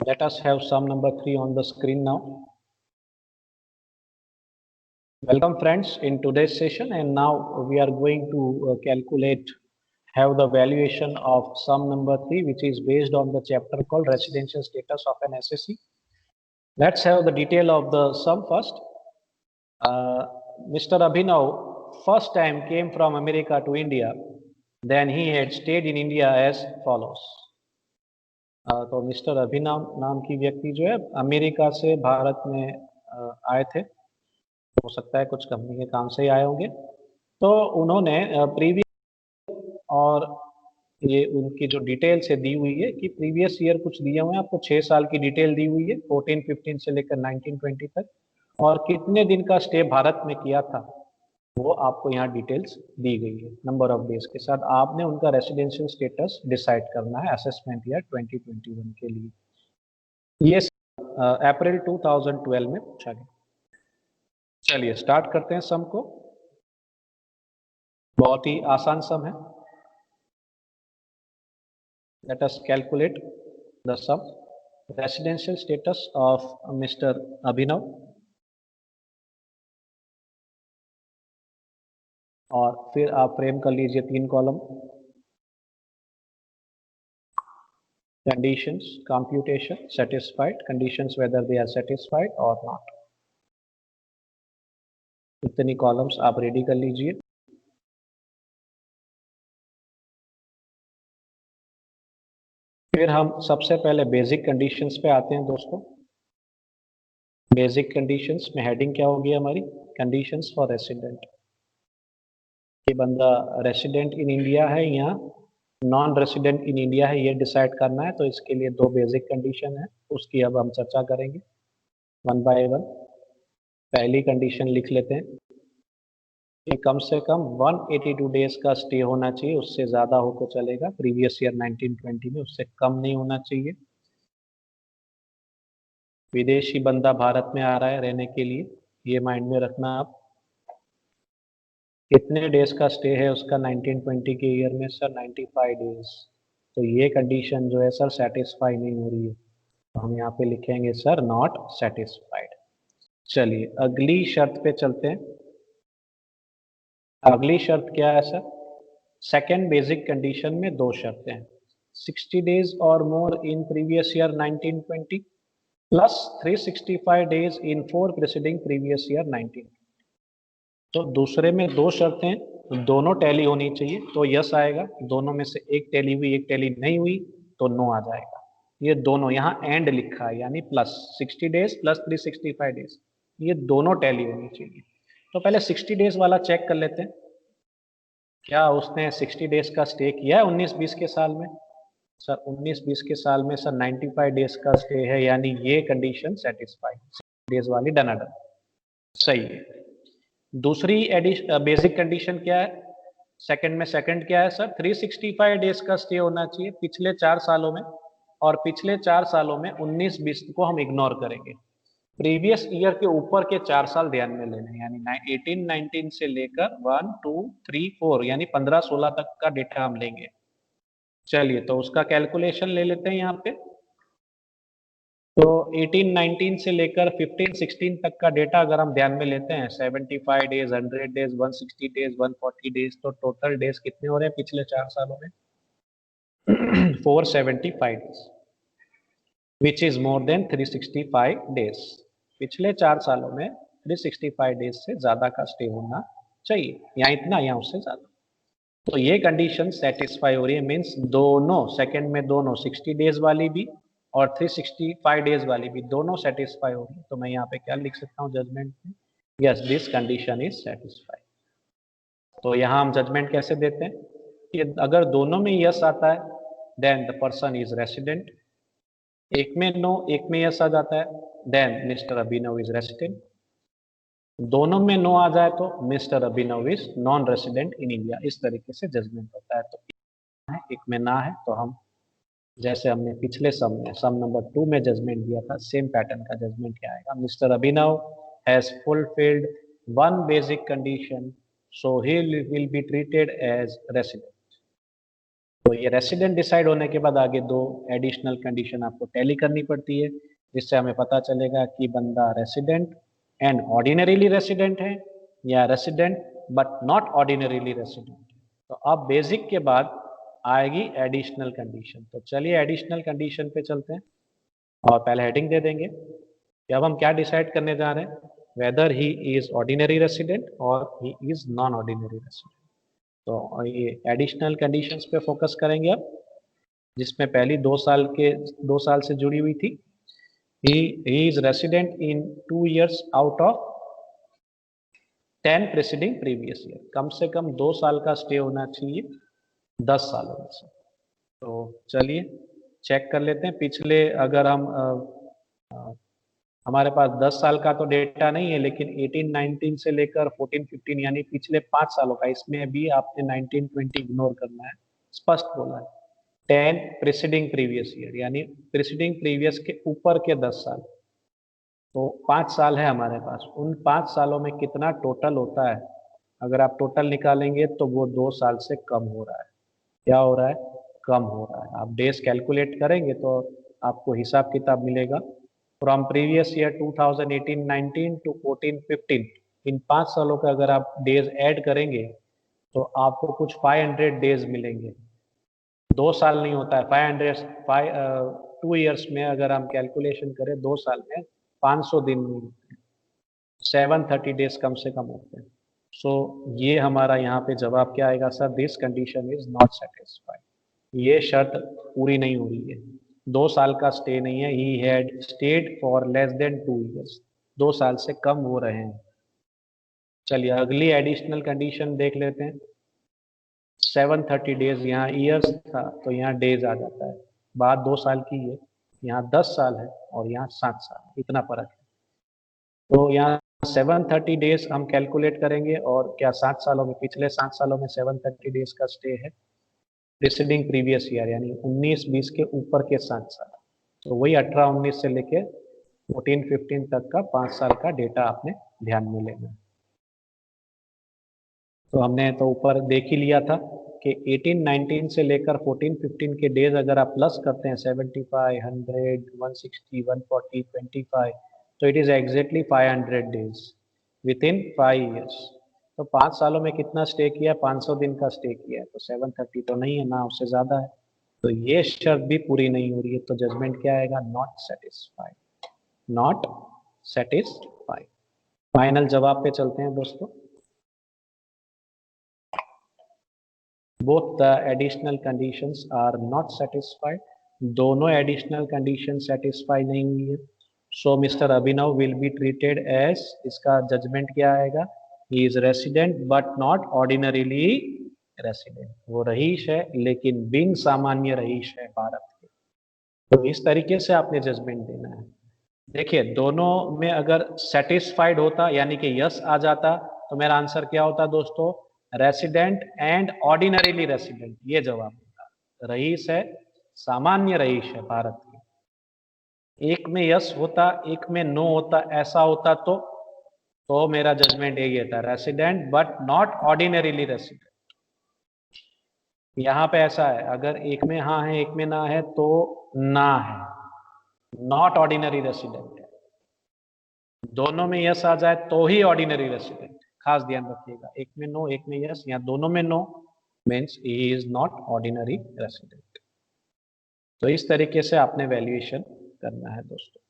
Let us have sum number 3 on the screen now. Welcome friends in today's session, and now we are going to have the valuation of sum number 3, which is based on the chapter called residential status of an SSC. Let's have the detail of the sum first. Mr. Abhinav first time came from America to India. Then he had stayed in India as follows. तो mister अभिनव नाम की व्यक्ति जो है America से भारत में आए थे, हो सकता है कुछ कंपनी के काम से ही आए होंगे। तो उन्होंने प्रीवियस और ये उनकी जो डिटेल्स है दी हुई है कि प्रीवियस ईयर कुछ दिए हुए हैं आपको, 6 साल की डिटेल दी हुई है 14-15 से लेकर 19-20 तक, और कितने दिन का स्टे भारत में किया था वो आपको यहाँ डिटेल्स दी गई है नंबर ऑफ डेज के साथ। आपने उनका रेसिडेंशियल स्टेटस डिसाइड करना है असेसमेंट ईयर 2021 के लिए। ये अप्रैल 2012 में पूछा गया। चलिए स्टार्ट करते हैं सम को। बहुत ही आसान सम है। Let us calculate the sum. Residential status of mister Abhinav, और फिर आप फ्रेम कर लीजिए 3 column. Conditions, computation, satisfied, conditions whether they are satisfied or not। इतनी कॉलम्स आप रेडी कर लीजिए। फिर हम सबसे पहले बेसिक कंडीशंस पे आते हैं दोस्तों। बेसिक कंडीशंस में हेडिंग क्या होगी हमारी? Conditions for resident. ये बंदा रेसिडेंट इन इंडिया है या नॉन रेसिडेंट इन इंडिया है, ये डिसाइड करना है। तो इसके लिए 2 बेसिक कंडीशन है, उसकी अब हम चर्चा करेंगे 1 बाय 1। पहली कंडीशन लिख लेते हैं कि कम से कम 182 डेज का स्टे होना चाहिए, उससे ज़्यादा हो तो चलेगा। प्रीवियस ईयर 1920 में उससे कम नहीं होना चाहिए। विदेशी बंदा भारत में आ रहा है रहने के लिए, ये माइंड में रखना आप। कितने डेज का स्टे है उसका 1920 के ईयर में? Sir 95 days. तो ये कंडीशन जो है सर सेटिस्फाई नहीं हो रही है, तो हम यहाँ पे लिखेंगे सर नॉट सेटिस्फाइड। चलिए अगली शर्त पे चलते हैं। अगली शर्त क्या है सर? सेकेंड बेसिक कंडीशन में 2 शर्तें हैं। 60 डेज और more in previous year 1920 plus 365 days in 4 preceding previous year 19। तो दूसरे में 2 शर्तें, दोनों टैली होनी चाहिए तो यस आएगा। दोनों में से एक टैली हुई एक टैली नहीं हुई तो नो आ जाएगा। ये दोनों यहाँ एंड लिखा है, यानी प्लस 60 डेज प्लस 365 डेज, ये दोनों टैली होनी चाहिए। तो पहले 60 डेज वाला चेक कर लेते हैं, क्या उसने 60 डेज का स्टे किया है 19-20 के साल में? सर 19-20 के साल में सर 95 डेज का स्टे है, यानी ये कंडीशन सेटिस्फाइड, डेज वाली डनाडन सही है। दूसरी बेसिक कंडीशन क्या है? सेकंड में सेकंड क्या है सर? 365 डेज का स्टे होना चाहिए पिछले 4 सालों में, और पिछले 4 सालों में 19-20 को हम इग्नोर करेंगे। प्रीवियस ईयर के ऊपर के 4 साल ध्यान में लेने, यानी 18-19 से लेकर 1, 2, 3, 4 यानी 15-16 तक का डेटा हम लेंगे। चलिए तो उसका कैलकुलेशन ले लेते हैं यहाँ पे। तो 18-19 से लेकर 15-16 तक का डेटा अगर हम ध्यान में लेते हैं, 75 डेज, 100 डेज, 160 डेज, 140 डेज, तो टोटल डेज कितने हो रहे हैं पिछले 4 सालों में? 475 days, which is more than 365 days. पिछले 4 सालों में 365 डेज से ज्यादा का स्टे होना चाहिए, या इतना या उससे ज्यादा। तो ये कंडीशन सेटिस्फाई हो रही है, मीन्स दोनों सेकंड में दोनों 60 डेज वाली भी और 365 डेज वाली भी दोनों सेटिस्फाई हो रही है। तो मैं यहाँ पे क्या लिख सकता हूँ जजमेंट में? Yes, this condition is satisfied. तो यहाँ हम जजमेंट कैसे देते हैं कि अगर दोनों में यस आता है then the person is resident, एक में नो एक में यस आ जाता है then mister Abhinav is resident, दोनों में नो आ जाए तो mister Abhinav is non resident in India. इस तरीके से जजमेंट होता है। तो एक में ना है तो हम, जैसे हमने पिछले सम में सम नंबर 2 में जजमेंट दिया था, सेम पैटर्न का जजमेंट क्या आएगा? Mister Abhinav has fulfilled 1 basic condition, so he will be treated as resident. तो तो ये रेसिडेंट डिसाइड होने के बाद आगे दो एडिशनल कंडीशन आपको टैली करनी पड़ती है, जिससे हमें पता चलेगा कि बंदा रेसिडेंट एंड ऑर्डिनरीली रेसिडेंट है या resident but not ordinarily resident है। तो अब बेसिक के बाद आएगी एडिशनल कंडीशन। तो चलिए एडिशनल कंडीशन पे चलते हैं और पहले हेडिंग दे देंगे कि अब हम क्या डिसाइड करने जा रहे हैं, whether he is ordinary resident और he is non ordinary resident. तो ये एडिशनल कंडीशंस पे फोकस करेंगे अब, जिसमें पहली 2 साल से जुड़ी हुई थी। He is resident in 2 years out of 10 preceding previous year. कम से कम 2 साल का स्टे होना चाहिए 10 सालों में से। तो चलिए चेक कर लेते हैं पिछले, अगर हम हमारे पास 10 साल का तो डेटा नहीं है, लेकिन 18-19 से लेकर 14-15 यानी पिछले 5 सालों का, इसमें भी आपने 19-20 इग्नोर करना है, स्पष्ट बोला है। 10 प्रीसीडिंग प्रीवियस ईयर यानी प्रीसीडिंग प्रीवियस के ऊपर के 10 साल। तो 5 साल है हमारे पास, उन 5 सालों में कितना टोटल होता है, अगर आप टोटल निकालेंगे तो वो 2 साल से कम हो रहा है। क्या हो रहा है? कम हो रहा है। आप डेज कैलकुलेट करेंगे तो आपको हिसाब किताब मिलेगा। फ्रॉम प्रीवियस ईयर 2018-19 टू 14-15, इन 5 सालों का अगर आप डेज ऐड करेंगे तो आपको कुछ 500 डेज मिलेंगे। 2 साल नहीं होता है, 2 ईयर्स में अगर हम कैलकुलेशन करें 2 साल में 500 दिन नहीं होते, 730 डेज कम से कम होते हैं। सो ये हमारा यहाँ पे जवाब क्या आएगा sir? This condition is not satisfied. ये शर्त पूरी नहीं हो रही है, 2 साल का स्टे नहीं है। He had state for less than 2 years, 2 साल से कम हो रहे हैं। चलिए अगली एडिशनल कंडीशन देख लेते हैं। 730 डेज, यहाँ ईयर्स था तो यहाँ डेज आ जाता है। बात 2 साल की है, यहाँ 10 साल है और यहाँ 7 साल, इतना फर्क है। तो यहाँ 730 डेज हम कैलकुलेट करेंगे और क्या 7 सालों में, पिछले 7 सालों में 730 डेज का स्टे है प्रीसीडिंग प्रीवियस ईयर यानी 19-20 के ऊपर के 7 साल। तो वही 18-19 से लेके 14-15 तक का 5 साल का डेटा आपने ध्यान में लेना। तो हमने तो ऊपर देख ही लिया था कि 18-19 से लेकर 14-15 के डेज अगर आप प्लस करते हैं 75, 100, 160, 140, 25, तो it is exactly 500 days with in 5 years। तो 5 सालों में कितना स्टे किया? 500 दिन का स्टे किया है। तो 730 तो नहीं है ना, उससे ज्यादा है। तो ये शर्त भी पूरी नहीं हो रही है, तो जजमेंट क्या आएगा? Not satisfied, not satisfied. Final जवाब पे चलते हैं दोस्तों। Both the additional conditions are not satisfied, दोनों एडिशनल कंडीशन सेटिस्फाई नहीं हुई है। So mister Abhinav will be treated as, इसका जजमेंट क्या आएगा? He is resident but not ordinarily resident. वो रहीश है लेकिन बिन सामान्य रहीश है भारत के। तो इस तरीके से आपने जजमेंट देना है। देखिए दोनों में अगर सेटिस्फाइड होता यानी कि यस आ जाता तो मेरा आंसर क्या होता दोस्तों? रेसिडेंट एंड ऑर्डिनरीली रेसिडेंट, ये जवाब होता। रईस है, सामान्य रईस है भारत की। एक में यस होता, एक में नो होता, ऐसा होता तो मेरा जजमेंट यही होता, resident but not ordinarily resident. यहाँ पे ऐसा है, अगर एक में हाँ है एक में ना है तो ना है, नॉट ऑर्डिनरी रेसिडेंट है। दोनों में यस आ जाए तो ही ऑर्डिनरी रेसिडेंट। खास ध्यान रखिएगा, एक में नो एक में यस, या दोनों में no means he is not ordinary resident. तो इस तरीके से आपने वैल्यूएशन करना है दोस्तों।